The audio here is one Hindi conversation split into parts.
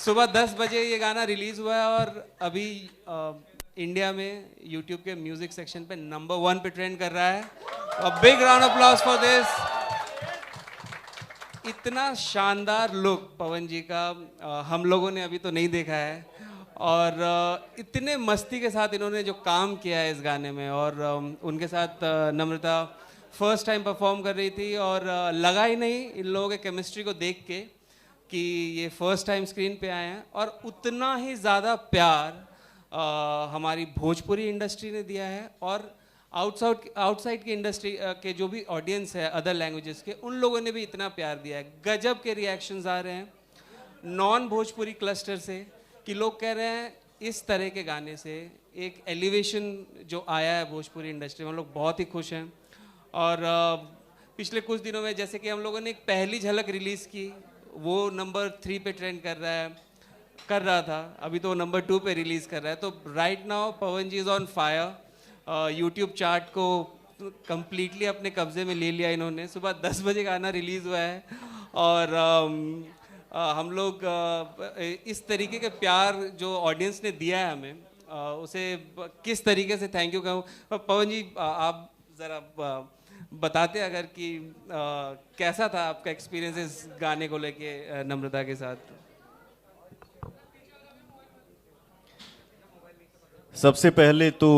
सुबह 10 बजे ये गाना रिलीज हुआ है और अभी इंडिया में यूट्यूब के म्यूजिक सेक्शन पे नंबर 1 पे ट्रेंड कर रहा है। Big round of applause for this. इतना शानदार लुक पवन जी का हम लोगों ने अभी तो नहीं देखा है और इतने मस्ती के साथ इन्होंने जो काम किया है इस गाने में और उनके साथ नम्रता फर्स्ट टाइम परफॉर्म कर रही थी और लगा ही नहीं इन लोगों के केमिस्ट्री को देख के कि ये फर्स्ट टाइम स्क्रीन पे आए हैं और उतना ही ज़्यादा प्यार हमारी भोजपुरी इंडस्ट्री ने दिया है और आउटसाइड की इंडस्ट्री के जो भी ऑडियंस है अदर लैंग्वेजेस के उन लोगों ने भी इतना प्यार दिया है। गजब के रिएक्शंस आ रहे हैं नॉन भोजपुरी क्लस्टर से कि लोग कह रहे हैं इस तरह के गाने से एक एलिवेशन जो आया है भोजपुरी इंडस्ट्री में, हम लोग बहुत ही खुश हैं। और पिछले कुछ दिनों में जैसे कि हम लोगों ने एक पहली झलक रिलीज़ की, वो नंबर 3 पे ट्रेंड कर रहा था, अभी तो नंबर 2 पे रिलीज़ कर रहा है। तो right now Pawan ji is on fire. YouTube chart को कम्प्लीटली अपने कब्जे में ले लिया इन्होंने। सुबह 10 बजे गाना रिलीज़ हुआ है और हम लोग इस तरीके के प्यार जो ऑडियंस ने दिया है हमें, उसे किस तरीके से थैंक यू कहूँ। पवन जी आप ज़रा बताते अगर कि कैसा था आपका एक्सपीरियंस इस गाने को लेके नम्रता के साथ। सबसे पहले तो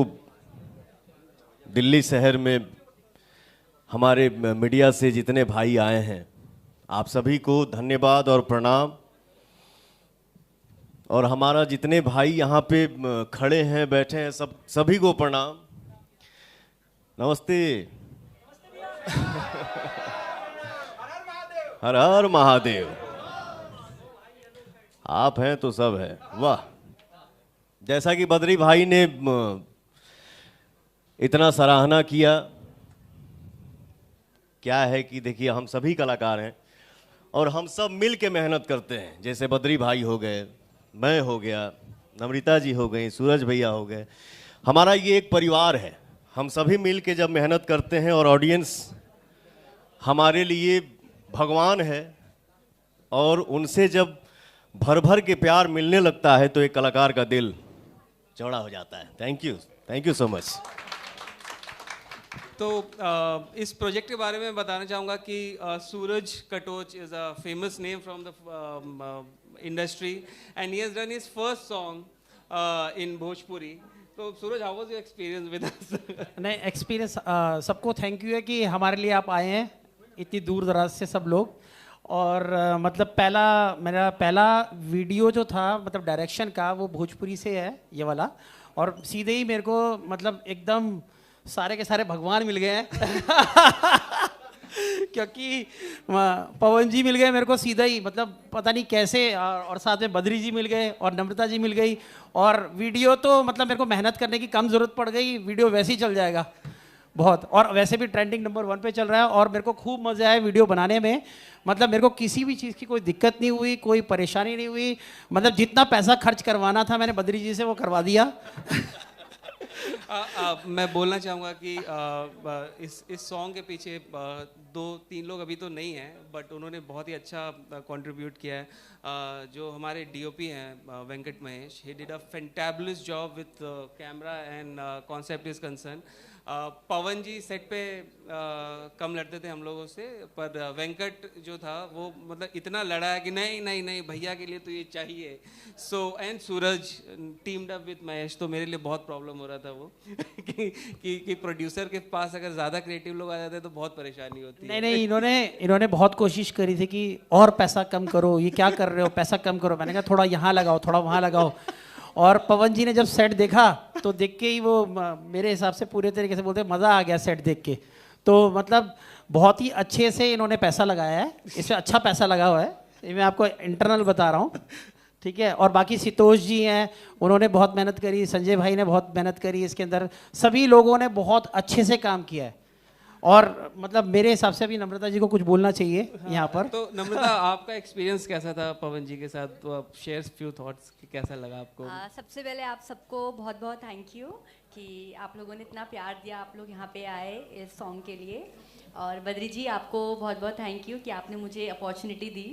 दिल्ली शहर में हमारे मीडिया से जितने भाई आए हैं आप सभी को धन्यवाद और प्रणाम। और हमारा जितने भाई यहाँ पे खड़े हैं बैठे हैं सभी को प्रणाम, नमस्ते। हर हर महादेव। आप हैं तो सब है। वाह, जैसा कि बद्री भाई ने इतना सराहना किया, क्या है कि देखिए हम सभी कलाकार हैं और हम सब मिल के मेहनत करते हैं। जैसे बद्री भाई हो गए, मैं हो गया, नम्रता जी हो गई, सूरज भैया हो गए, हमारा ये एक परिवार है। हम सभी मिल के जब मेहनत करते हैं और ऑडियंस हमारे लिए भगवान है और उनसे जब भर भर के प्यार मिलने लगता है तो एक कलाकार का दिल चौड़ा हो जाता है। Thank you so much. तो इस प्रोजेक्ट के बारे में बताना चाहूँगा कि Suraj Katoch is a famous name from the industry and he has done his first song in Bhojpuri. तो Suraj, how was your experience with us? नहीं, एक्सपीरियंस सबको थैंक यू है कि हमारे लिए आप आए हैं इतनी दूर दराज से सब लोग। और मतलब मेरा पहला वीडियो जो था मतलब डायरेक्शन का वो भोजपुरी से है ये वाला। और सीधे ही मेरे को मतलब एकदम सारे के सारे भगवान मिल गए हैं क्योंकि पवन जी मिल गए मेरे को सीधा ही, मतलब पता नहीं कैसे, और साथ में बद्री जी मिल गए और नम्रता जी मिल गई। और वीडियो तो मतलब मेरे को मेहनत करने की कम ज़रूरत पड़ गई, वीडियो वैसे ही चल जाएगा बहुत। और वैसे भी ट्रेंडिंग नंबर 1 पे चल रहा है और मेरे को खूब मज़ा आया वीडियो बनाने में। मतलब मेरे को किसी भी चीज़ की कोई दिक्कत नहीं हुई, कोई परेशानी नहीं हुई। मतलब जितना पैसा खर्च करवाना था मैंने बद्री जी से वो करवा दिया मैं बोलना चाहूँगा कि इस सॉन्ग के पीछे 2-3 लोग अभी तो नहीं हैं बट उन्होंने बहुत ही अच्छा कंट्रीब्यूट किया है। जो हमारे डीओपी हैं Venkat Mahesh, he did a fantabulous job with camera and concept is concern. Pawan ji set पे कम लड़ते थे हम लोगों से, पर वेंकट जो था वो मतलब इतना लड़ा है कि नहीं भैया के लिए तो ये चाहिए। So and Suraj teemed up with Mahesh. तो मेरे लिए बहुत प्रॉब्लम हो रहा था वो कि प्रोड्यूसर के पास अगर ज़्यादा क्रिएटिव लोग आ जाते तो बहुत परेशानी होती है। नहीं, इन्होंने बहुत कोशिश करी थी कि और पैसा कम करो, ये क्या कर रहे हो, पैसा कम करो। मैंने कहा थोड़ा यहाँ लगाओ, थोड़ा वहाँ लगाओ। और पवन जी ने जब सेट देखा तो देख के ही वो मेरे हिसाब से पूरे तरीके से बोलते मज़ा आ गया सेट देख के। तो मतलब बहुत ही अच्छे से इन्होंने पैसा लगाया है, इसमें अच्छा पैसा लगा हुआ है, ये मैं आपको इंटरनल बता रहा हूँ, ठीक है। और बाकी सितोष जी हैं, उन्होंने बहुत मेहनत करी, संजय भाई ने बहुत मेहनत करी, इसके अंदर सभी लोगों ने बहुत अच्छे से काम किया है। और मतलब मेरे हिसाब से अभी नम्रता जी को कुछ बोलना चाहिए। हाँ, यहाँ पर तो नम्रता आपका एक्सपीरियंस कैसा था पवन जी के साथ? तो आप शेयर फ्यू थॉट्स कि कैसा लगा आपको? सबसे पहले आप सबको बहुत बहुत थैंक यू कि आप लोगों ने इतना प्यार दिया, आप लोग यहाँ पे आए इस सॉन्ग के लिए। और बद्री जी आपको बहुत बहुत थैंक यू कि आपने मुझे अपॉर्चुनिटी दी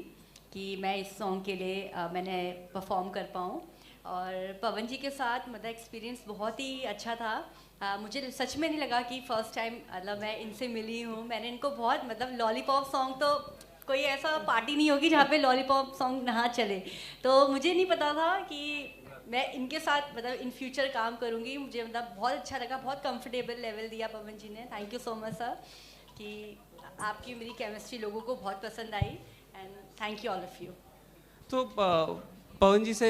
कि मैं इस सॉन्ग के लिए मैंने परफॉर्म कर पाऊँ। और पवन जी के साथ मतलब एक्सपीरियंस बहुत ही अच्छा था। मुझे सच में नहीं लगा कि फ़र्स्ट टाइम मतलब मैं इनसे मिली हूँ। मैंने इनको बहुत मतलब लॉलीपॉप सॉन्ग तो कोई ऐसा पार्टी नहीं होगी जहाँ पे लॉलीपॉप सॉन्ग ना चले, तो मुझे नहीं पता था कि मैं इनके साथ मतलब इन फ्यूचर काम करूँगी। मुझे मतलब बहुत अच्छा लगा, बहुत कंफर्टेबल लेवल दिया पवन जी ने। Thank you so much sir कि आपकी मेरी केमिस्ट्री लोगों को बहुत पसंद आई, and thank you all of you. तो पवन जी से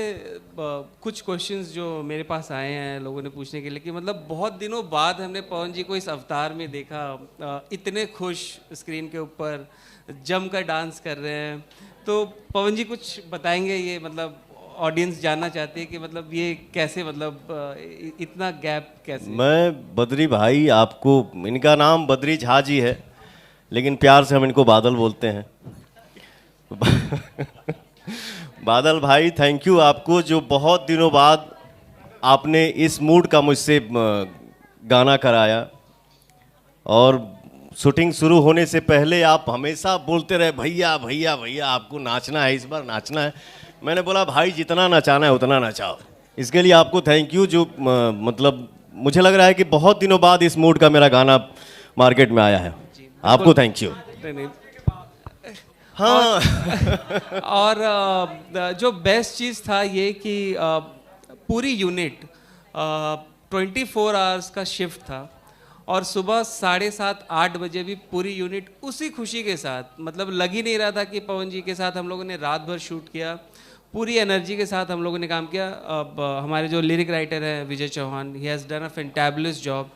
कुछ क्वेश्चंस जो मेरे पास आए हैं लोगों ने पूछने के लिए कि मतलब बहुत दिनों बाद हमने पवन जी को इस अवतार में देखा, इतने खुश स्क्रीन के ऊपर जम कर डांस कर रहे हैं। तो पवन जी कुछ बताएंगे, ये मतलब ऑडियंस जानना चाहती है कि मतलब ये कैसे, मतलब इतना गैप कैसे? मैं बद्री भाई, आपको, इनका नाम बद्री झा जी है लेकिन प्यार से हम इनको बादल बोलते हैं। बादल भाई, थैंक यू आपको, जो बहुत दिनों बाद आपने इस मूड का मुझसे गाना कराया। और शूटिंग शुरू होने से पहले आप हमेशा बोलते रहे भैया भैया भैया आपको नाचना है, इस बार नाचना है। मैंने बोला भाई जितना नचाना है उतना नचाओ। इसके लिए आपको थैंक यू, जो मतलब मुझे लग रहा है कि बहुत दिनों बाद इस मूड का मेरा गाना मार्केट में आया है। आपको थैंक यू। हाँ। और जो बेस्ट चीज़ था ये कि पूरी यूनिट 24 आवर्स का शिफ्ट था और सुबह 7:30-8 बजे भी पूरी यूनिट उसी खुशी के साथ, मतलब लग ही नहीं रहा था कि पवन जी के साथ हम लोगों ने रात भर शूट किया। पूरी एनर्जी के साथ हम लोगों ने काम किया। अब हमारे जो लिरिक राइटर हैं Vijay Chauhan, he has done a fantabulous job.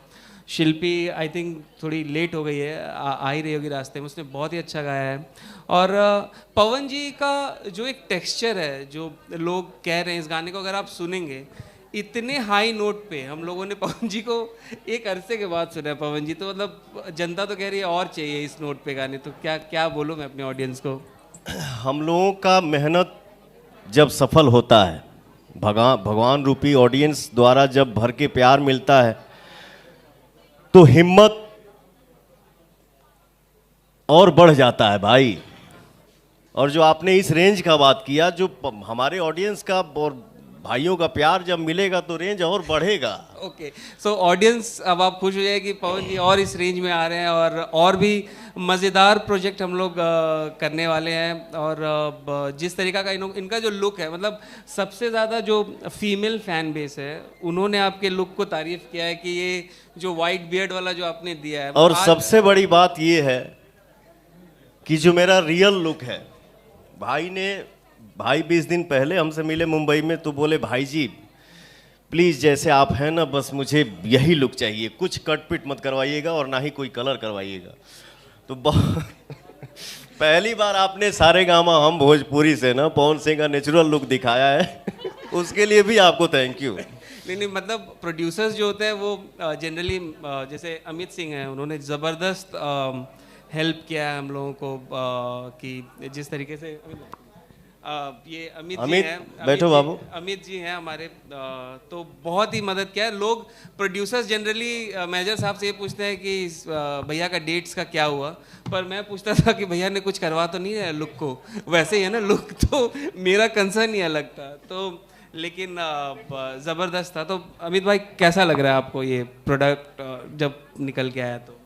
Shilpi I think थोड़ी लेट हो गई है, आ ही रही होगी रास्ते में, उसने बहुत ही अच्छा गाया है। और पवन जी का जो एक टेक्सचर है, जो लोग कह रहे हैं इस गाने को अगर आप सुनेंगे, इतने हाई नोट पे हम लोगों ने पवन जी को एक अरसे के बाद सुना है। पवन जी तो मतलब जनता तो कह रही है और चाहिए इस नोट पे गाने। तो क्या क्या बोलूँ मैं अपने ऑडियंस को? हम लोगों का मेहनत जब सफल होता है, भगवान रूपी ऑडियंस द्वारा जब भर के प्यार मिलता है, तो हिम्मत और बढ़ जाता है भाई। और जो आपने इस रेंज का बात किया, जो हमारे ऑडियंस का और भाइयों का प्यार जब मिलेगा तो रेंज और बढ़ेगा। ओके, सो ऑडियंस अब आप खुश हो जाए कि पवन जी और इस रेंज में आ रहे हैं और भी मज़ेदार प्रोजेक्ट हम लोग करने वाले हैं। और जिस तरीका का इनका जो लुक है, मतलब सबसे ज़्यादा जो फीमेल फैन बेस है उन्होंने आपके लुक को तारीफ किया है कि ये जो वाइट बियर्ड वाला जो आपने दिया है। और सबसे बड़ी बात ये है कि जो मेरा रियल लुक है, भाई 20 दिन पहले हमसे मिले मुंबई में, तो बोले भाई जी प्लीज़ जैसे आप हैं ना, बस मुझे यही लुक चाहिए, कुछ कट पिट मत करवाइएगा और ना ही कोई कलर करवाइएगा। तो पहली बार आपने सारेगामा हम भोजपुरी से ना पवन सिंह का नेचुरल लुक दिखाया है। उसके लिए भी आपको थैंक यू। नहीं, मतलब प्रोड्यूसर्स जो होते हैं वो जनरली, जैसे अमित सिंह हैं, उन्होंने ज़बरदस्त हेल्प किया है हम लोगों को कि जिस तरीके से ये अमित जी हैं, बैठो बाबू। अमित जी हैं हमारे, तो बहुत ही मदद किया है। लोग प्रोड्यूसर्स जनरली मैनेजर साहब से ये पूछते हैं कि भैया का डेट्स का क्या हुआ, पर मैं पूछता था कि भैया ने कुछ करवा तो नहीं है लुक को, वैसे ही है ना लुक, तो मेरा कंसर्न ही अलग था। तो लेकिन ज़बरदस्त था। तो अमित भाई कैसा लग रहा है आपको ये प्रोडक्ट जब निकल के आया? तो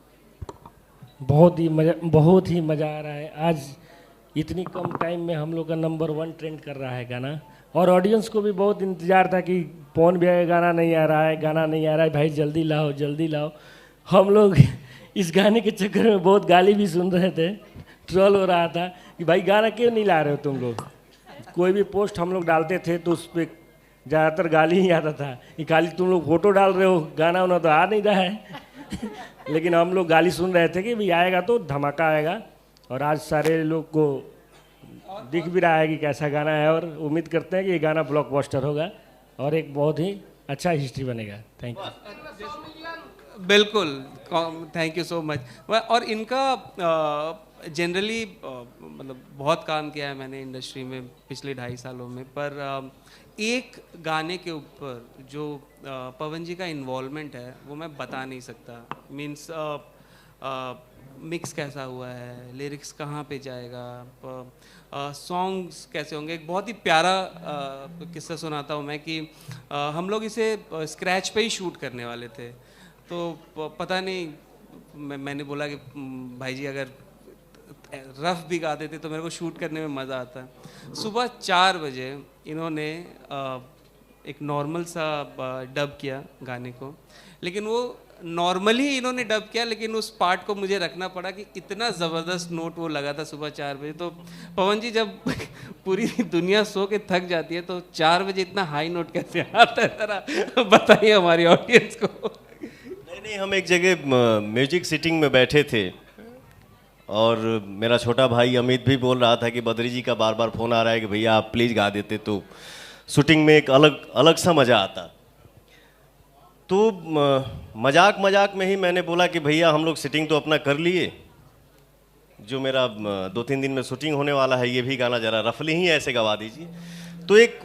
बहुत ही मज़ा आ रहा है। आज इतनी कम टाइम में हम लोग का नंबर 1 ट्रेंड कर रहा है गाना, और ऑडियंस को भी बहुत इंतज़ार था कि पवन भैया का गाना नहीं आ रहा है, गाना नहीं आ रहा है, भाई जल्दी लाओ जल्दी लाओ। हम लोग इस गाने के चक्कर में बहुत गाली भी सुन रहे थे, ट्रोल हो रहा था कि भाई गाना क्यों नहीं ला रहे हो तुम लोग। कोई भी पोस्ट हम लोग डालते थे तो उस पर ज़्यादातर गाली ही आता था कि खाली तुम लोग फोटो डाल रहे हो, गाना उन्हें तो आ नहीं रहा है। लेकिन हम लोग गाली सुन रहे थे कि भाई आएगा तो धमाका आएगा, और आज सारे लोग को दिख भी रहा है कि कैसा गाना है, और उम्मीद करते हैं कि ये गाना ब्लॉकबस्टर होगा और एक बहुत ही अच्छा हिस्ट्री बनेगा। Thank you. बिल्कुल, थैंक यू सो मच। और इनका जनरली मतलब बहुत काम किया है मैंने इंडस्ट्री में पिछले 2.5 सालों में, पर एक गाने के ऊपर जो पवन जी का इन्वॉल्वमेंट है वो मैं बता नहीं सकता। मीन्स मिक्स कैसा हुआ है, लिरिक्स कहाँ पे जाएगा, सॉन्ग्स कैसे होंगे। एक बहुत ही प्यारा किस्सा सुनाता हूँ मैं कि हम लोग इसे स्क्रैच पे ही शूट करने वाले थे। तो पता नहीं मैंने बोला कि भाई जी अगर रफ भी गा देते तो मेरे को शूट करने में मज़ा आता। सुबह 4 बजे इन्होंने एक नॉर्मल सा डब किया गाने को, लेकिन वो नॉर्मली इन्होंने डब किया, लेकिन उस पार्ट को मुझे रखना पड़ा कि इतना ज़बरदस्त नोट वो लगा था सुबह 4 बजे। तो पवन जी जब पूरी दुनिया सो के थक जाती है तो 4 बजे इतना हाई नोट कैसे आता है, ज़रा बताइए हमारी ऑडियंस को। नहीं, हम एक जगह म्यूजिक सिटिंग में बैठे थे और मेरा छोटा भाई अमित भी बोल रहा था कि बद्री जी का बार बार फ़ोन आ रहा है कि भैया आप प्लीज़ गा देते तो शूटिंग में एक अलग सा मज़ा आता। तो मजाक में ही मैंने बोला कि भैया हम लोग सिटिंग तो अपना कर लिए, जो मेरा 2-3 दिन में शूटिंग होने वाला है ये भी गाना ज़रा रफली ही ऐसे गवा दीजिए। तो एक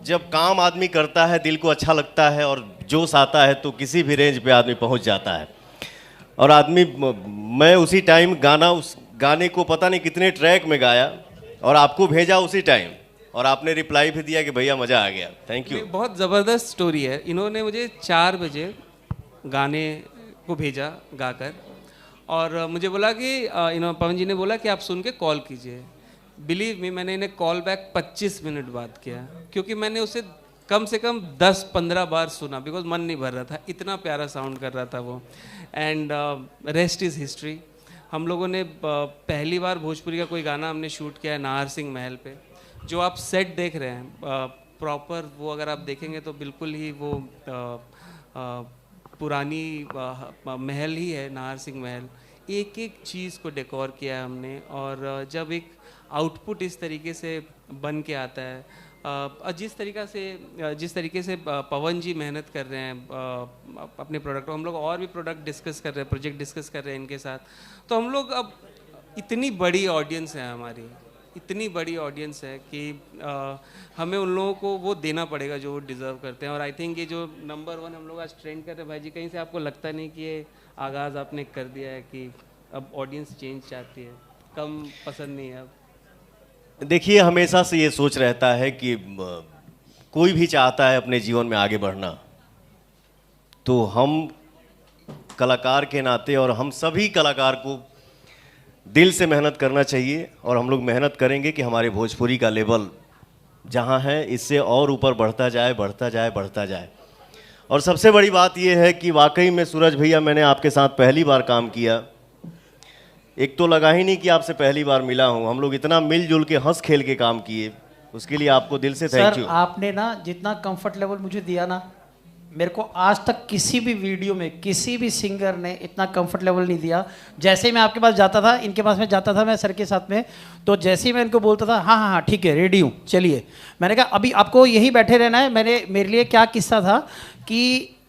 जब काम आदमी करता है दिल को अच्छा लगता है और जोश आता है तो किसी भी रेंज पे आदमी पहुंच जाता है। और आदमी, मैं उसी टाइम उस गाने को पता नहीं कितने ट्रैक में गाया और आपको भेजा उसी टाइम, और आपने रिप्लाई भी दिया कि भैया मज़ा आ गया। Thank you. बहुत ज़बरदस्त स्टोरी है। इन्होंने मुझे 4 बजे गाने को भेजा गाकर, और मुझे बोला कि पवन जी ने बोला कि आप सुन के कॉल कीजिए। बिलीव मी, मैंने इन्हें कॉल बैक 25 मिनट बाद किया, क्योंकि मैंने उसे कम से कम 10-15 बार सुना, बिकॉज मन नहीं भर रहा था, इतना प्यारा साउंड कर रहा था वो। And rest is history. हम लोगों ने पहली बार भोजपुरी का कोई गाना हमने शूट किया है नाहर सिंह महल पे। जो आप सेट देख रहे हैं प्रॉपर, वो अगर आप देखेंगे तो बिल्कुल ही वो पुरानी महल ही है, नाहर सिंह महल। एक एक चीज़ को डेकोर किया है हमने, और जब एक आउटपुट इस तरीके से बन के आता है, जिस तरीके से पवन जी मेहनत कर रहे हैं अपने प्रोडक्ट को, हम लोग और भी प्रोडक्ट डिस्कस कर रहे हैं, प्रोजेक्ट डिस्कस कर रहे हैं इनके साथ। तो हम लोग अब इतनी बड़ी ऑडियंस है हमारी, इतनी बड़ी ऑडियंस है कि हमें उन लोगों को वो देना पड़ेगा जो वो डिज़र्व करते हैं। और आई थिंक ये जो नंबर 1 हम लोग आज ट्रेंड कर रहे हैं, भाई जी कहीं से आपको लगता नहीं कि ये आगाज़ आपने कर दिया है कि अब ऑडियंस चेंज चाहती है, कम पसंद नहीं है अब? देखिए, हमेशा से ये सोच रहता है कि कोई भी चाहता है अपने जीवन में आगे बढ़ना, तो हम कलाकार के नाते और हम सभी कलाकार को दिल से मेहनत करना चाहिए, और हम लोग मेहनत करेंगे कि हमारे भोजपुरी का लेवल जहाँ है इससे और ऊपर बढ़ता जाए, बढ़ता जाए, बढ़ता जाए। और सबसे बड़ी बात यह है कि वाकई में सूरज भैया, मैंने आपके साथ पहली बार काम किया। एक तो लगा ही नहीं कि आपसे पहली बार मिला हूँ, हम लोग इतना मिलजुल के हंस खेल के काम किए, उसके लिए आपको दिल से थैंक यू। आपने ना जितना कंफर्ट लेवल मुझे दिया ना, मेरे को आज तक किसी भी वीडियो में किसी भी सिंगर ने इतना कंफर्ट लेवल नहीं दिया। जैसे ही मैं आपके पास जाता था, इनके पास में जाता था मैं सर के साथ में, तो जैसे ही मैं इनको बोलता था हाँ हाँ हाँ ठीक है रेडी हूँ चलिए, मैंने कहा अभी आपको यही बैठे रहना है। मेरे लिए क्या किस्सा था कि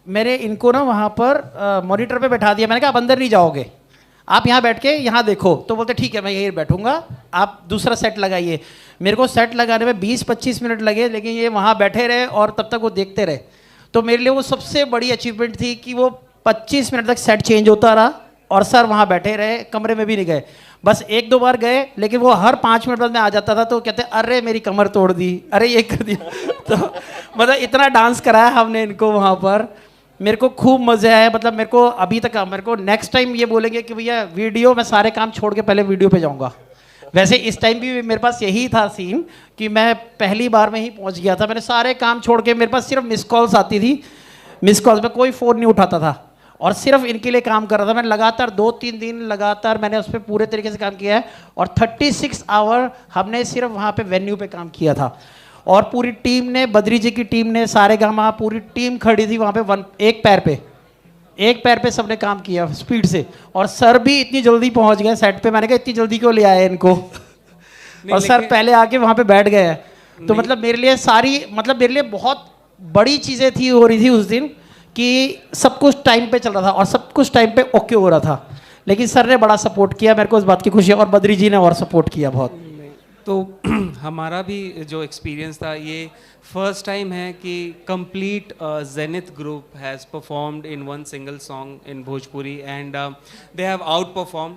मेरे इनको ना वहाँ पर मॉनिटर पे बैठा दिया, मैंने कहा आप अंदर नहीं जाओगे, आप यहाँ बैठ के यहाँ देखो। तो बोलते ठीक है मैं यहीं बैठूंगा, आप दूसरा सेट लगाइए। मेरे को सेट लगाने में 20-25 मिनट लगे, लेकिन ये वहाँ बैठे रहे और तब तक वो देखते रहे। तो मेरे लिए वो सबसे बड़ी अचीवमेंट थी कि वो 25 मिनट तक सेट चेंज होता रहा और सर वहाँ बैठे रहे, कमरे में भी नहीं गए। बस 1-2 बार गए, लेकिन वो हर 5 मिनट बाद में आ जाता था तो कहते अरे मेरी कमर तोड़ दी, अरे ये कर दिया। तो मतलब इतना डांस कराया हमने इनको वहाँ पर, मेरे को खूब मज़े आए। मतलब मेरे को अभी तक, मेरे को नेक्स्ट टाइम ये बोलेंगे कि भैया वीडियो, मैं सारे काम छोड़ के पहले वीडियो पे जाऊँगा। वैसे इस टाइम भी मेरे पास यही था सीन कि मैं पहली बार में ही पहुंच गया था, मैंने सारे काम छोड़ के, मेरे पास सिर्फ मिस कॉल्स आती थी, मिस कॉल्स में कोई फ़ोन नहीं उठाता था और सिर्फ इनके लिए काम कर रहा था। मैंने लगातार 2-3 दिन लगातार मैंने उस पर पूरे तरीके से काम किया है और 36 आवर हमने सिर्फ वहाँ पे वेन्यू पे काम किया था। और पूरी टीम ने, बद्री जी की टीम ने, सारे गामा पूरी टीम खड़ी थी वहाँ पे, एक पैर पे सबने काम किया स्पीड से। और सर भी इतनी जल्दी पहुंच गए सेट पे, मैंने कहा इतनी जल्दी क्यों ले आए इनको। और सर पहले आके वहां पे बैठ गए हैं। तो मतलब मेरे लिए बहुत बड़ी चीजें थी, हो रही थी उस दिन कि सब कुछ टाइम पे चल रहा था और सब कुछ टाइम पे ओके हो रहा था, लेकिन सर ने बड़ा सपोर्ट किया, मेरे को इस बात की खुशी है। और बद्री जी ने और सपोर्ट किया बहुत। तो हमारा भी जो एक्सपीरियंस था, ये फर्स्ट टाइम है कि complete Zenith group has performed in one single song in Bhojpuri and they have out performed.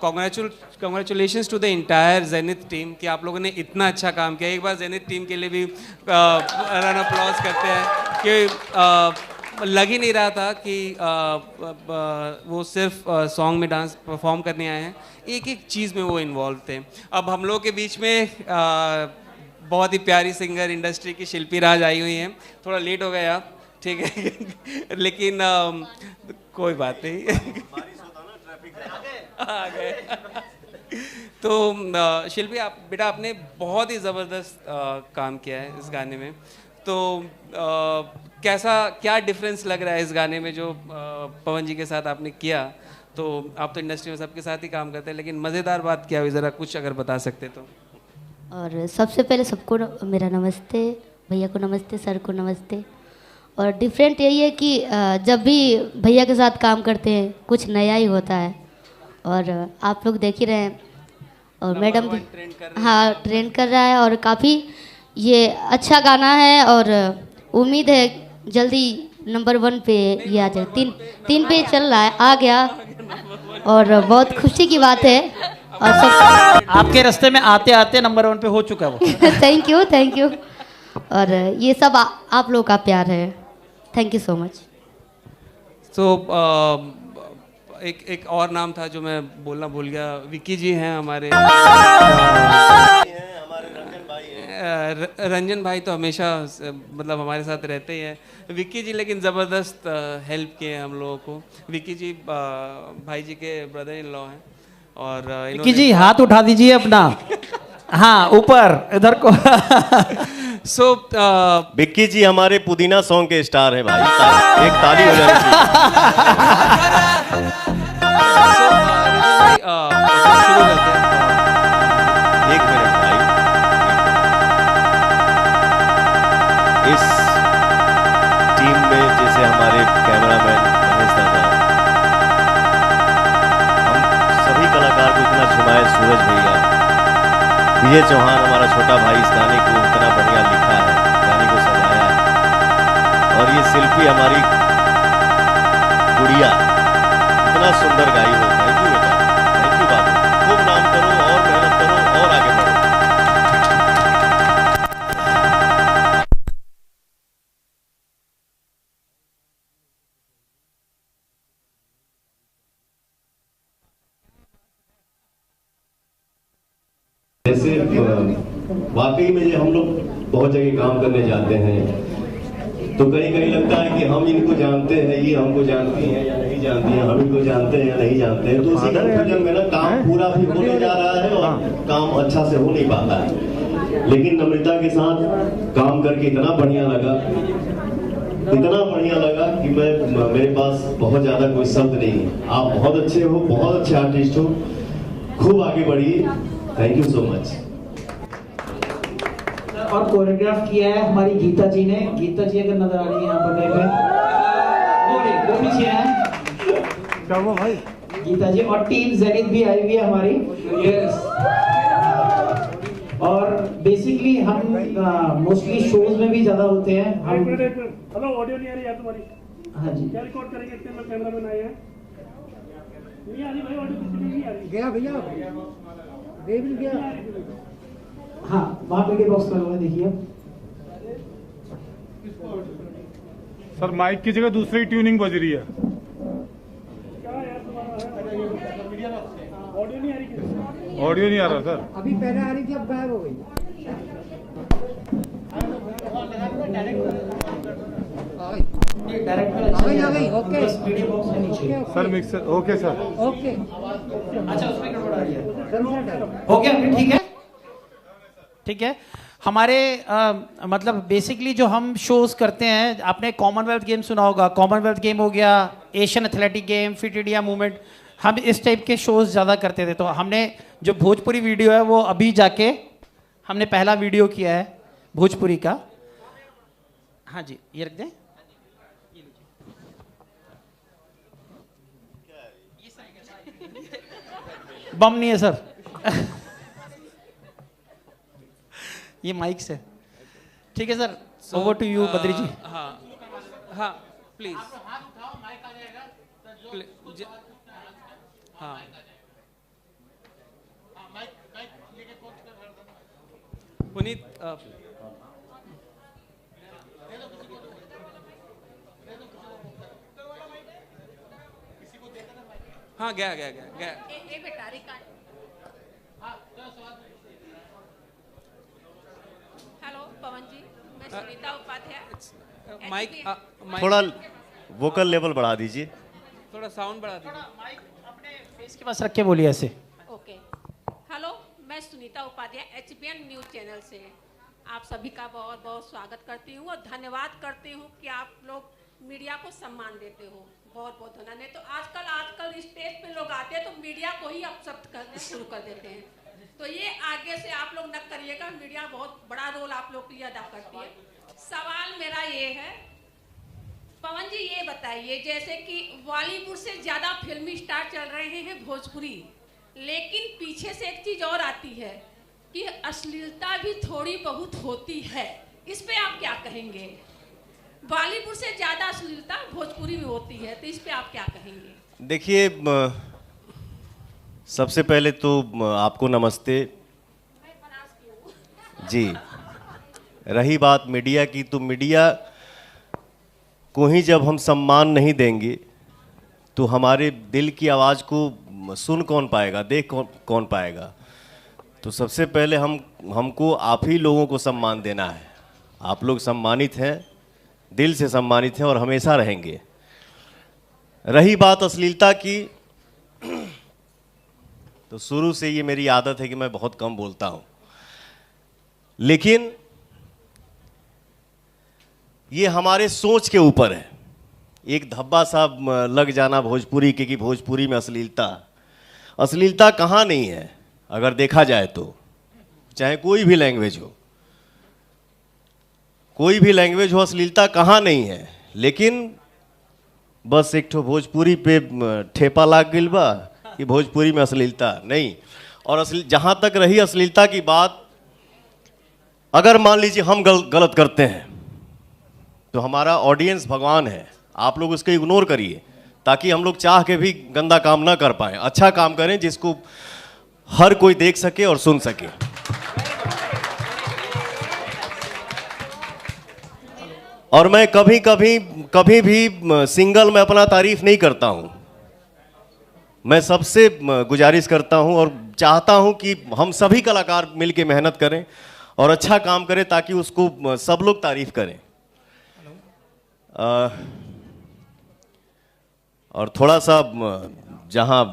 Congratulations to the entire Zenith team कि आप लोगों ने इतना अच्छा काम किया. एक बार जेनिथ टीम के लिए भी रन अप्लॉज करते हैं कि लग ही नहीं रहा था कि वो सिर्फ सॉन्ग में डांस परफॉर्म करने आए हैं, एक एक चीज़ में वो इन्वॉल्व थे. अब हम लोग के बीच में बहुत ही प्यारी सिंगर इंडस्ट्री की शिल्पी राज आई हुई हैं. थोड़ा लेट हो गए आप, ठीक है लेकिन कोई बात नहीं आ गए. तो शिल्पी, आप बेटा आपने बहुत ही ज़बरदस्त काम किया है इस गाने में. तो कैसा, क्या डिफरेंस लग रहा है इस गाने में जो पवन जी के साथ आपने किया? तो आप तो इंडस्ट्री में सबके साथ ही काम करते हैं, लेकिन मज़ेदार बात क्या हुई, ज़रा कुछ अगर बता सकते तो. और सबसे पहले सबको मेरा नमस्ते, भैया को नमस्ते, सर को नमस्ते. और डिफरेंट यही है कि जब भी भैया के साथ काम करते हैं कुछ नया ही होता है. और आप लोग देख ही रहे हैं और मैडम भी हाँ ट्रेंड कर रहा है और काफ़ी ये अच्छा गाना है. और उम्मीद है जल्दी नंबर 1 पे ये आ जाए. 3 पे चल रहा है, आ गया और बहुत खुशी की बात है. और सब आपके रास्ते में आते आते नंबर 1 पे हो चुका है वो. Thank you. और ये सब आप लोगों का प्यार है. Thank you so much. तो एक और नाम था जो मैं बोलना भूल गया. विक्की जी हैं हमारे, रंजन भाई तो हमेशा मतलब हमारे साथ रहते ही हैं. विक्की जी लेकिन ज़बरदस्त हेल्प किए हैं हम लोगों को. विक्की जी भाई जी के ब्रदर इन लॉ हैं. और विक्की जी हाथ उठा दीजिए अपना, हाँ ऊपर इधर को. सो विक्की जी हमारे पुदीना सॉन्ग के स्टार हैं भाई. एक ताली हो जाए. शुरू करते हैं. एक मिनट भाई. इस टीम में जैसे हमारे कैमरामैन महेश दादा, हम सभी कलाकार को इतना झुमाए. सूरज भैया, विजय चौहान हमारा छोटा भाई, इस गाने को इतना बढ़िया लिखा है, गाने को सजाया है. और ये शिल्पी हमारी गुड़िया इतना सुंदर गाई हो. थैंक यू बेटा, थैंक यू बाबू. खूब नाम करो और मेहनत करो और आगे बढ़ो. जैसे वाकई में ये हम लोग बहुत जगह काम करने जाते हैं तो कहीं कहीं लगता है कि हम इनको जानते हैं, ये हमको जानती हैं या नहीं जानती हैं, हम इनको जानते हैं या नहीं जानते हैं. तो उसी कंफ्यूजन में ना काम पूरा भी होने जा रहा है और काम अच्छा से हो नहीं पाता है. लेकिन नम्रता के साथ काम करके इतना बढ़िया लगा कि मेरे पास बहुत ज्यादा कोई शब्द नहीं है. आप बहुत अच्छे हो, बहुत अच्छे आर्टिस्ट हो, खूब आगे बढ़िए. Thank you so much. और कोरियोग्राफ किया है हमारी गीता जी ने. गीता जी अगर नजर आ रही है यहाँ पर कहीं पे, वो पीछे है. क्या वो भाई गीता जी. और टीम जेनिथ भी आई हुई है हमारी. और बेसिकली हम मोस्टली शोज में भी ज्यादा होते हैं हम. हेलो, ऑडियो नहीं आ रही है तुम्हारी? हाँ जी. क्या रिकॉर्ड करेंगे? इतने में कैमरामैन आए हैं. नहीं आ रही भाई, ऑडियो किसी नहीं आ रही. गया भैया, गया. हाँ वहाँ पे बॉक्स लगा हुआ है, देखिए. सर माइक की जगह दूसरी ट्यूनिंग बज रही है. ऑडियो नहीं आ रही. ऑडियो नहीं आ रहा सर. अभी पहले आ रही थी, अब गायब हो गई. आ गई. Okay sir mixer okay sir. Okay. अच्छा उसमें गड़बड़ आ रही है. हो गया फिर, ठीक है. ठीक है. हमारे मतलब बेसिकली जो हम शोज करते हैं, आपने कॉमनवेल्थ गेम सुना होगा. कॉमनवेल्थ गेम हो गया, Asian athletic game, fit India movement, हम इस टाइप के शोज ज़्यादा करते थे. तो हमने जो भोजपुरी वीडियो है वो अभी जाके हमने पहला वीडियो किया है भोजपुरी का. हाँ जी, ये रख दें. बम नहीं है सर. ये माइक से। ठीक है sir, over to you Badri ji. हाँ हाँ प्लीज। हाँ पुनीत हाँ गया गया गया गया। हेलो पवन जी, मैं सुनीता उपाध्याय। माइक थोड़ा वोकल लेवल बढ़ा दीजिए, थोड़ा साउंड बढ़ा दीजिए। अपने फेस के पास रख के बोलिए ऐसे। ओके। हेलो, मैं Sunita Upadhyay HBN news channel से आप सभी का बहुत बहुत स्वागत करती हूँ और धन्यवाद करती हूँ कि आप लोग मीडिया को सम्मान देते हो। बहुत बहुत धन्यवाद। नहीं तो आजकल स्टेज पे लोग आते हैं तो मीडिया को ही अपशब्द करना शुरू कर देते हैं। तो ये आगे से आप लोग न करिएगा, मीडिया बहुत बड़ा रोल आप लोग के लिए अदा करती है। सवाल मेरा ये है, पवन जी ये बताइए, जैसे कि बॉलीवुड से ज़्यादा फिल्मी स्टार चल रहे हैं भोजपुरी, लेकिन पीछे से एक चीज़ और आती है कि अश्लीलता भी थोड़ी बहुत होती है। इस पे आप क्या कहेंगे? बॉलीवुड से ज़्यादा अश्लीलता भोजपुरी में होती है, तो इस पे आप क्या कहेंगे? देखिए, सबसे पहले तो आपको नमस्ते जी। रही बात मीडिया की, तो मीडिया को ही जब हम सम्मान नहीं देंगे तो हमारे दिल की आवाज़ को सुन कौन पाएगा, देख कौन पाएगा। तो सबसे पहले हमको आप ही लोगों को सम्मान देना है। आप लोग सम्मानित हैं, दिल से सम्मानित हैं और हमेशा रहेंगे। रही बात अश्लीलता की, तो शुरू से ये मेरी आदत है कि मैं बहुत कम बोलता हूँ, लेकिन ये हमारे सोच के ऊपर है। एक धब्बा सा लग जाना भोजपुरी के कि भोजपुरी में अश्लीलता कहाँ नहीं है। अगर देखा जाए तो चाहे कोई भी लैंग्वेज हो, अश्लीलता कहाँ नहीं है। लेकिन बस एक ठो भोजपुरी पे ठेपा लाग गइल बा कि भोजपुरी में अश्लीलता नहीं। और जहाँ तक रही अश्लीलता की बात, अगर मान लीजिए हम गलत करते हैं तो हमारा ऑडियंस भगवान है। आप लोग उसको इग्नोर करिए ताकि हम लोग चाह के भी गंदा काम ना कर पाए। अच्छा काम करें जिसको हर कोई देख सके और सुन सके। और मैं कभी भी सिंगल में अपना तारीफ नहीं करता हूं। मैं सबसे गुजारिश करता हूं और चाहता हूं कि हम सभी कलाकार मिलकर मेहनत करें और अच्छा काम करें ताकि उसको सब लोग तारीफ करें। और थोड़ा सा जहां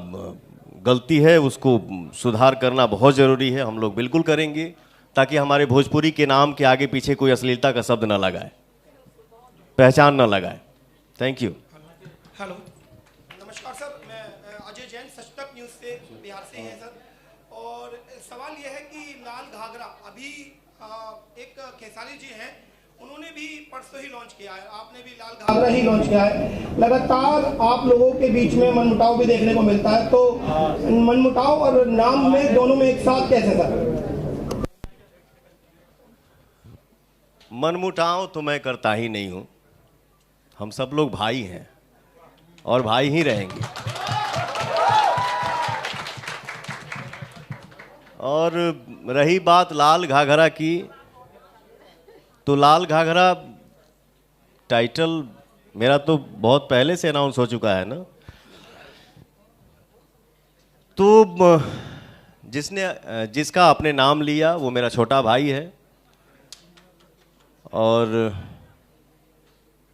गलती है उसको सुधार करना बहुत ज़रूरी है। हम लोग बिल्कुल करेंगे ताकि हमारे भोजपुरी के नाम के आगे पीछे कोई अश्लीलता का शब्द ना लगाए, पहचान ना लगाए। Thank you. हेलो, नमस्कार सर, मैं अजय जैन, सच तक न्यूज़ से बिहार से हैं सर। और सवाल यह है कि लाल घाघरा अभी एक खेसारी जी हैं, उन्होंने भी परसों ही लॉन्च किया है, आपने भी लाल घाघरा ही लॉन्च किया है। लगातार आप लोगों के बीच में मनमुटाव भी देखने को मिलता है, तो मनमुटाव और नाम में दोनों में एक साथ कैसे सर? मनमुटाव तो मैं करता ही नहीं हूं। हम सब लोग भाई हैं और भाई ही रहेंगे। और रही बात लाल घाघरा की, तो लाल घाघरा टाइटल मेरा तो बहुत पहले से अनाउंस हो चुका है ना। तो जिसका आपने नाम लिया वो मेरा छोटा भाई है और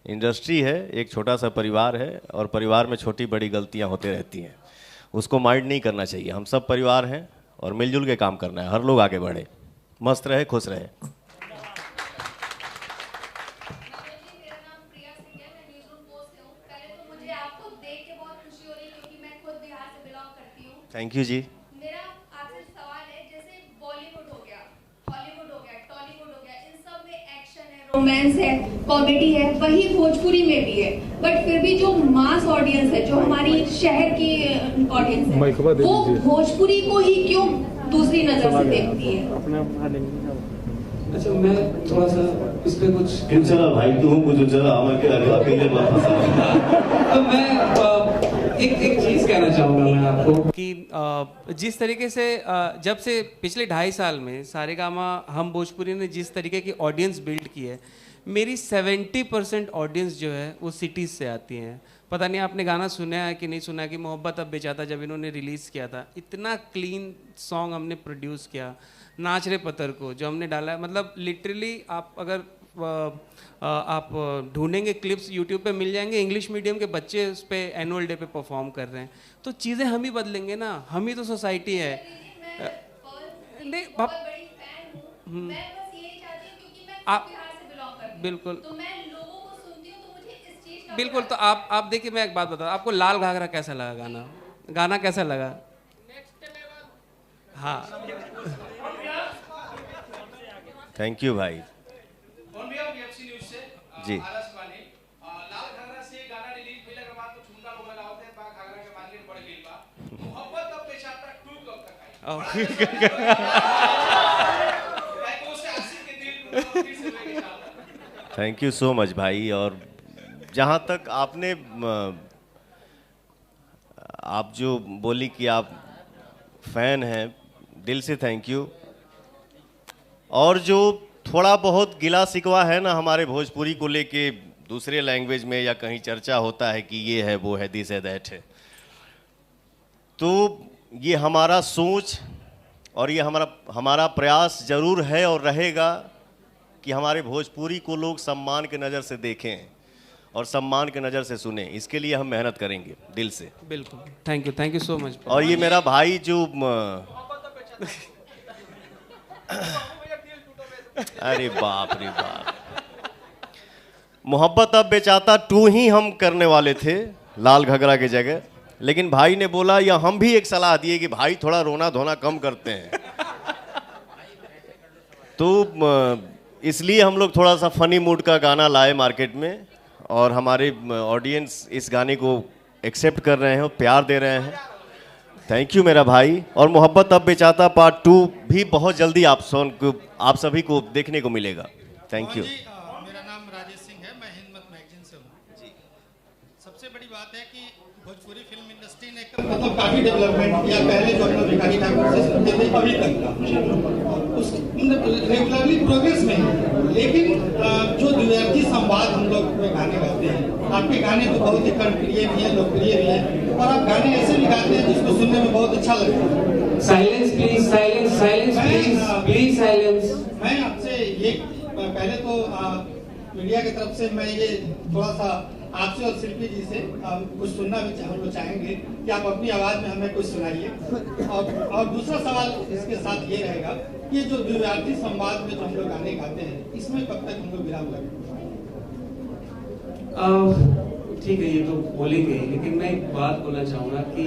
इंडस्ट्री है, एक छोटा सा परिवार है और परिवार में छोटी बड़ी गलतियां होते रहती हैं, उसको माइंड नहीं करना चाहिए। हम सब परिवार हैं और मिलजुल के काम करना है, हर लोग आगे बढ़े, मस्त रहे, खुश रहे। थैंक यू जी। मेरा आपसे सवाल है, जैसे बॉलीवुड हो गया, हॉलीवुड हो गया, टॉलीवुड हो गया, इन सब में एक्शन है, रोमांस है, कॉमेडी है, वही भोजपुरी में भी है। बट फिर भी जो मास ऑडियंस है, जो हमारी शहर की ऑडियंस है, वो भोजपुरी को ही क्यों दूसरी नजर से देखती है? अच्छा मैं थोड़ा सा इस पे कुछ क्यों चला भाई तू कुछ चला हम अकेले तो मैं एक चीज कहना चाहूंगा मैं आपको कि जिस तरीके से जब से पिछले 2.5 साल में सारेगामा हम भोजपुरी ने जिस तरीके की ऑडियंस बिल्ड की है, मेरी 70% ऑडियंस जो है वो सिटीज़ से आती हैं। पता नहीं आपने गाना सुना है कि नहीं सुना कि मोहब्बत अब बेचाता जब इन्होंने रिलीज़ किया था, इतना क्लीन सॉन्ग हमने प्रोड्यूस किया। नाच रे पत्थर को जो हमने डाला है, मतलब लिटरली आप अगर आप ढूंढेंगे क्लिप्स यूट्यूब पे मिल जाएंगे, इंग्लिश मीडियम के बच्चे उस पर एनुअल डे पे परफॉर्म कर रहे हैं। तो चीज़ें हम ही बदलेंगे ना, हम ही तो सोसाइटी है। नहीं आप बिल्कुल बिल्कुल। तो आप देखिए, मैं एक बात बताऊँ आपको, लाल घाघरा कैसा लगा गाना? गाना कैसा लगा? हाँ थैंक यू भाई जी। थैंक यू सो मच भाई। और जहाँ तक आपने आप जो बोली कि आप फैन हैं, दिल से थैंक यू। और जो थोड़ा बहुत गिला शिकवा है ना हमारे भोजपुरी को लेके, दूसरे लैंग्वेज में या कहीं चर्चा होता है कि ये है वो है दिस है दैट है, तो ये हमारा सोच और ये हमारा प्रयास जरूर है और रहेगा कि हमारे भोजपुरी को लोग सम्मान के नज़र से देखें और सम्मान के नज़र से सुने। इसके लिए हम मेहनत करेंगे दिल से। बिल्कुल, थैंक यू सो मच। और ये मेरा भाई जो अरे बाप रे बाप, मोहब्बत अब बेचाता 2 ही हम करने वाले थे लाल घगरा की जगह, लेकिन भाई ने बोला, या हम भी एक सलाह दिए कि भाई थोड़ा रोना धोना कम करते हैं। तो इसलिए हम लोग थोड़ा सा फनी मूड का गाना लाए मार्केट में, और हमारे ऑडियंस इस गाने को एक्सेप्ट कर रहे हैं और प्यार दे रहे हैं। थैंक यू मेरा भाई। और मोहब्बत अब बेचाता पार्ट 2 भी बहुत जल्दी आप सभी को देखने को मिलेगा। Thank you. मेरा नाम राजेश सिंह है, मैं हिंदमत मैगजीन से हूँ जी। सबसे बड़ी बात है कि भोजपुरी फिल्म इंडस्ट्री ने मतलब काफी डेवलपमेंट किया। पहले जो हम लोग भिखारी ठाकुर से सुनते थे अभी तक का उस रेगुलरली प्रोग्रेस में है। लेकिन जो द्विअर्थी संवाद हम लोग गाने गाते हैं, आपके गाने तो बहुत ही कर्मप्रिय भी है, लोकप्रिय भी है, और आप गाने ऐसे भी गाते हैं जिसको सुनने में बहुत अच्छा लगता है। Silence please, silence silence please, please silence. मैं आपसे ये पहले तो मीडिया की तरफ से मैं ये थोड़ा सा आपसे और शिल्पी जी से कुछ सुनना भी हम लोग चाहेंगे कि आप अपनी आवाज में हमें कुछ सुनाइए। और दूसरा सवाल इसके साथ ये रहेगा कि जो द्विअर्थी संवाद में जो हम लोग गाने गाते हैं, इसमें कब तक हम लोग विराम लगेंगे? ठीक है, ये तो बोलेंगे, लेकिन मैं एक बात बोलना चाहूँगा कि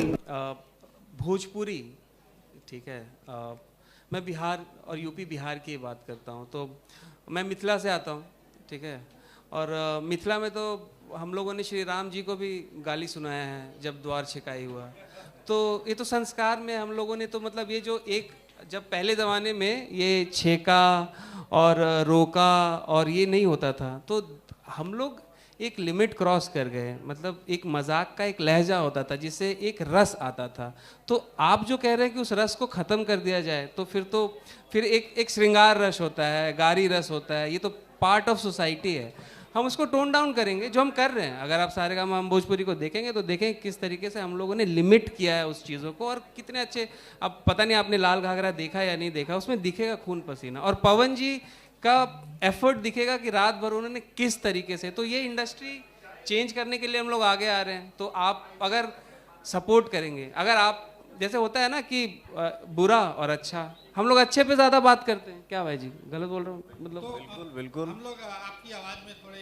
भोजपुरी, ठीक है, मैं बिहार और यूपी बिहार की बात करता हूँ, तो मैं मिथिला से आता हूँ, ठीक है, और मिथिला में तो हम लोगों ने श्री राम जी को भी गाली सुनाया है जब द्वार छिकाई हुआ। तो ये तो संस्कार में हम लोगों ने तो मतलब ये जो एक, जब पहले ज़माने में ये छेका और रोका और ये नहीं होता था, तो हम लोग एक लिमिट क्रॉस कर गए। मतलब एक मजाक का एक लहजा होता था जिससे एक रस आता था। तो आप जो कह रहे हैं कि उस रस को ख़त्म कर दिया जाए, तो फिर एक श्रृंगार रस होता है, गारी रस होता है, ये तो पार्ट ऑफ सोसाइटी है। हम उसको टोन डाउन करेंगे, जो हम कर रहे हैं। अगर आप सारेगामा हम भोजपुरी को देखेंगे तो देखेंगे किस तरीके से हम लोगों ने लिमिट किया है उस चीज़ों को, और कितने अच्छे। अब पता नहीं आपने लाल घाघरा देखा या नहीं देखा, उसमें दिखेगा खून पसीना, और पवन जी का एफर्ट दिखेगा कि रात भर उन्होंने किस तरीके से। तो ये इंडस्ट्री चेंज करने के लिए हम लोग आगे आ रहे हैं। तो आप अगर सपोर्ट करेंगे, अगर आप, जैसे होता है ना कि बुरा और अच्छा, हम लोग अच्छे पे ज़्यादा बात करते हैं। क्या भाई जी, गलत बोल रहा हूँ? मतलब तो बिल्कुल बिल्कुल हम लोग आपकी आवाज़ में थोड़े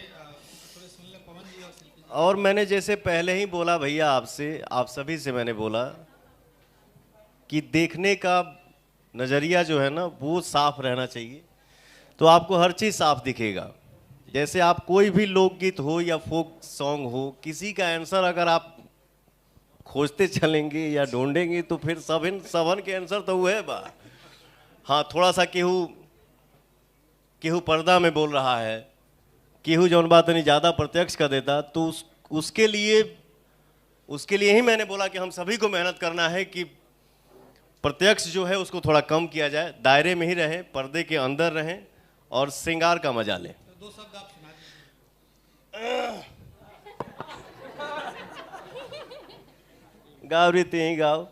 सुन ले पवन जी और शिल्पी जी। और मैंने जैसे पहले ही बोला भैया, आपसे, आप सभी से मैंने बोला कि देखने का नज़रिया जो है ना वो साफ रहना चाहिए, तो आपको हर चीज़ साफ दिखेगा। जैसे आप कोई भी लोकगीत हो या फोक सॉन्ग हो, किसी का आंसर अगर आप खोजते चलेंगे या ढूंढेंगे तो फिर सबन के आंसर तो वो है बा। हाँ, थोड़ा सा केहू पर्दा में बोल रहा है, केहू जौन बात नहीं ज़्यादा प्रत्यक्ष कर देता, तो उसके लिए ही मैंने बोला कि हम सभी को मेहनत करना है कि प्रत्यक्ष जो है उसको थोड़ा कम किया जाए, दायरे में ही रहें, पर्दे के अंदर रहें और श्रृंगार का मजा लें। तो 2 शब्द आप सुना दीजिए। गाओ रीति ही गाओ,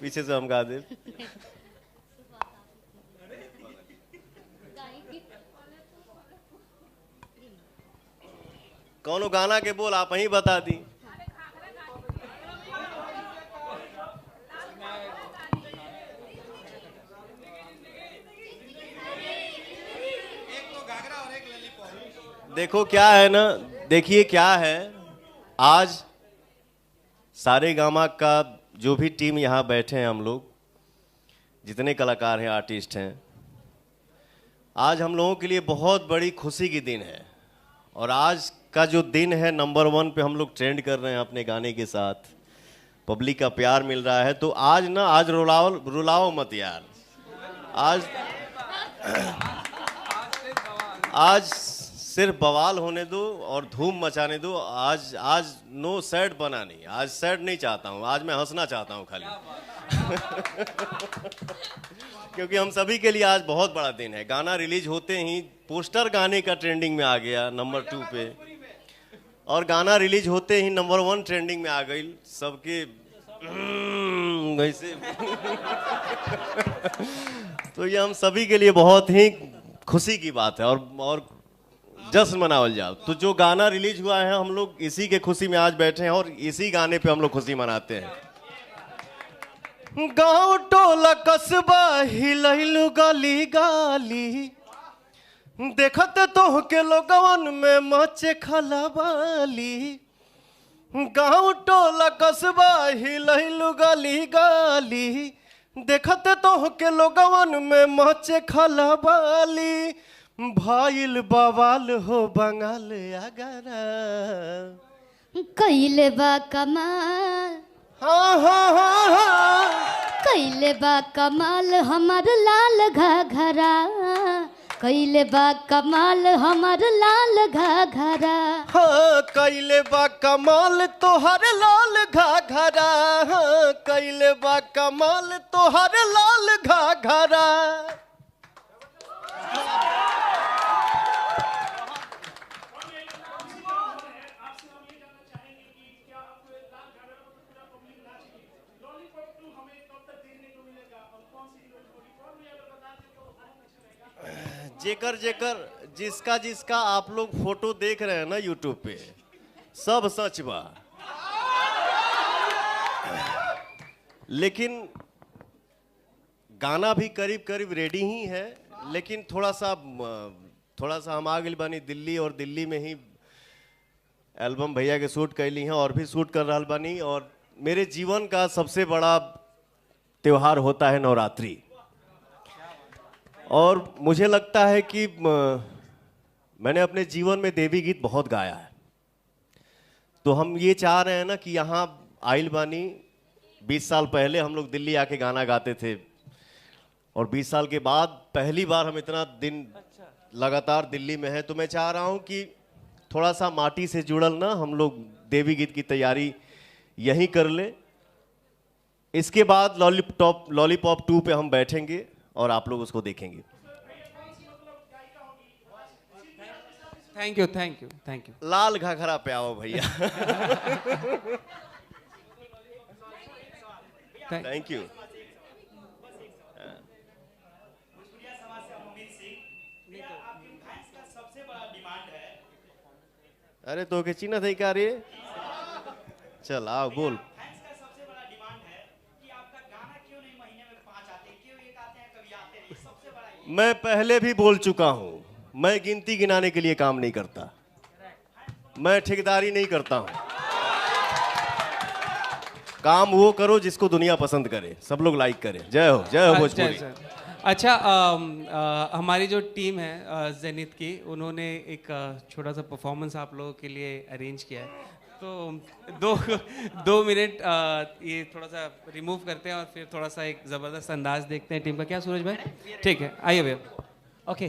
पीछे से हम गा दे। कौनो गाना के बोल आप ही बता दी। देखो क्या है ना, देखिए क्या है, आज सारेगामा का जो भी टीम यहाँ बैठे हैं, हम लोग जितने कलाकार हैं, आर्टिस्ट हैं, आज हम लोगों के लिए बहुत बड़ी खुशी की दिन है। और आज का जो दिन है, नंबर 1 पे हम लोग ट्रेंड कर रहे हैं अपने गाने के साथ, पब्लिक का प्यार मिल रहा है। तो आज ना, आज रुलाओ मत यार, आज सिर्फ बवाल होने दो और धूम मचाने दो। आज नो सैड बना नहीं, आज सैड नहीं चाहता हूँ, आज मैं हंसना चाहता हूँ खाली। क्योंकि हम सभी के लिए आज बहुत बड़ा दिन है। गाना रिलीज होते ही पोस्टर गाने का ट्रेंडिंग में आ गया नंबर 2 पे, और गाना रिलीज होते ही नंबर 1 ट्रेंडिंग में आ गई सबके वैसे। तो ये हम सभी के लिए बहुत ही खुशी की बात है और जश्न मनावल जाओ। तो जो गाना रिलीज हुआ है, हम लोग इसी के खुशी में आज बैठे हैं और इसी गाने पे हम लोग खुशी मनाते हैं। गाँव टोला कस्बा हिलैलु गली गाली, देखत तो के लोगवन में मचे खलबाली। गाँव टोला कस्बा हिलैलु गली गाली, देखत तो के लोगवन में मचे खलबाली। भाईल बवाल हो बंगाल अगरा, कैले बा कमाल, कैले बा कमाल हमार लाल घाघरा, कैले बा कमाल हमार लाल घाघरा। हाँ, कैले बा कमाल तोहर लाल घाघरा, हाँ, कैले बा कमाल तोहर लाल घाघरा। जेकर जिसका आप लोग फोटो देख रहे हैं ना यूट्यूब पे, सब सच बा। लेकिन गाना भी करीब करीब रेडी ही है, लेकिन थोड़ा सा हम आ गए बानी दिल्ली, और दिल्ली में ही एल्बम भैया के शूट कैली हैं और भी शूट कर रहा बानी। और मेरे जीवन का सबसे बड़ा त्योहार होता है नवरात्रि, और मुझे लगता है कि मैंने अपने जीवन में देवी गीत बहुत गाया है। तो हम ये चाह रहे हैं ना कि यहाँ आइल बानी, 20 साल पहले हम लोग दिल्ली आके गाना गाते थे, और 20 साल के बाद पहली बार हम इतना दिन लगातार दिल्ली में हैं। तो मैं चाह रहा हूँ कि थोड़ा सा माटी से जुड़ल ना हम लोग देवी गीत की तैयारी यहीं कर ले। इसके बाद लॉलीपॉप 2 पे हम बैठेंगे और आप लोग उसको देखेंगे। Thank you. लाल घाघरा पे आओ भैया। Thank you. अरे तो के चिन्ह थे क्या रे? चल आओ बोल। मैं पहले भी बोल चुका हूं, मैं गिनती गिनाने के लिए काम नहीं करता, मैं ठेकेदारी नहीं करता हूं। काम वो करो जिसको दुनिया पसंद करे, सब लोग लाइक करें। जय हो भोजपुरी। अच्छा, हमारी जो टीम है जेनिथ की, उन्होंने एक छोटा सा परफॉर्मेंस आप लोगों के लिए अरेंज किया है। तो 2 मिनट ये थोड़ा सा रिमूव करते हैं और फिर थोड़ा सा एक ज़बरदस्त अंदाज देखते हैं टीम का। क्या सूरज भाई? ठीक है, आइए भैया। ओके।